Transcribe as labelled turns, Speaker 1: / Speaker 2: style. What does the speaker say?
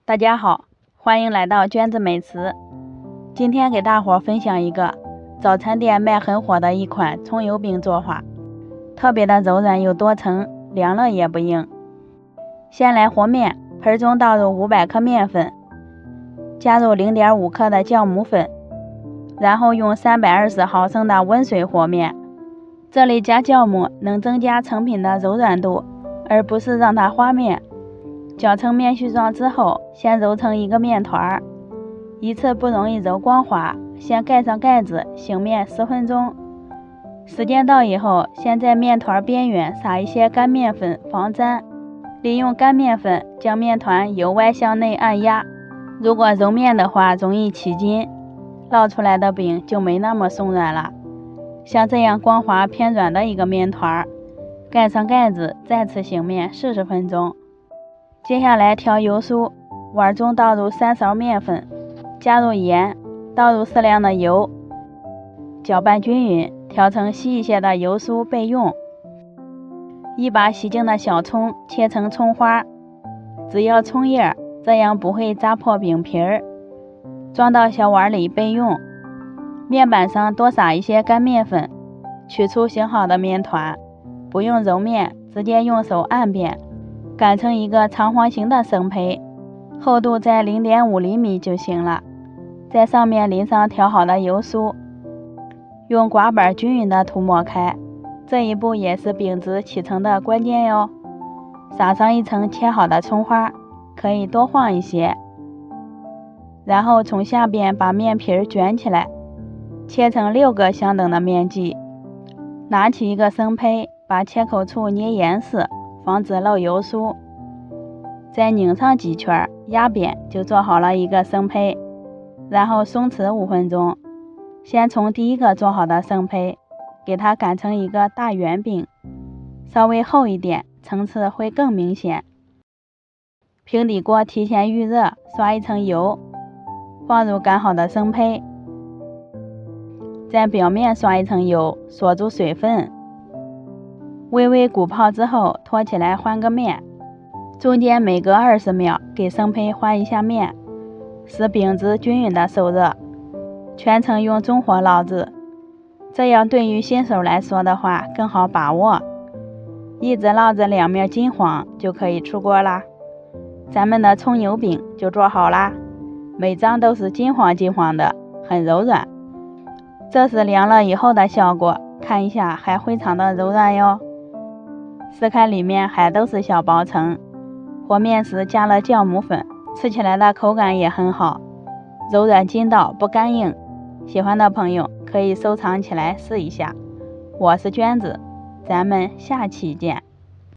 Speaker 1: 大家好，欢迎来到娟子美食。今天给大伙分享一个早餐店卖很火的一款葱油饼做法，特别的柔软又多层，凉了也不硬。先来和面，盆中倒入500克面粉，加入0.5克的酵母粉，然后用320毫升的温水和面。这里加酵母能增加成品的柔软度，而不是让它发面。搅成面絮状之后，先揉成一个面团，一次不容易揉光滑，先盖上盖子醒面10分钟。时间到以后，先在面团边缘撒一些干面粉防粘，利用干面粉将面团由外向内按压。如果揉面的话容易起筋，烙出来的饼就没那么松软了。像这样光滑偏软的一个面团，盖上盖子再次醒面40分钟。接下来调油酥，碗中倒入3勺面粉，加入盐，倒入适量的油，搅拌均匀，调成稀一些的油酥备用。一把洗净的小葱切成葱花，只要葱叶，这样不会扎破饼皮儿。装到小碗里备用。面板上多撒一些干面粉，取出醒好的面团，不用揉面，直接用手按扁，擀成一个长方形的生胚，厚度在0.5厘米就行了。在上面淋上调好的油酥，用刮板均匀的涂抹开，这一步也是饼子起成的关键哟。撒上一层切好的葱花，可以多放一些，然后从下边把面皮卷起来，切成6个相等的面剂。拿起一个生胚，把切口处捏严实，防止漏油酥，再拧上几圈，压扁就做好了一个生胚。然后松弛5分钟，先从第一个做好的生胚给它擀成一个大圆饼，稍微厚一点，层次会更明显。平底锅提前预热，刷一层油，放入擀好的生胚，在表面刷一层油，锁住水分，微微鼓泡之后托起来换个面，中间每隔20秒给生胚换一下面，使饼子均匀的受热。全程用中火烙制，这样对于新手来说的话更好把握，一直烙着两面金黄就可以出锅啦。咱们的葱油饼就做好啦，每张都是金黄金黄的，很柔软。这是凉了以后的效果，看一下还非常的柔软哟。撕开里面还都是小薄层，和面时加了酵母粉，吃起来的口感也很好，柔软筋道不干硬。喜欢的朋友可以收藏起来试一下。我是娟子，咱们下期见。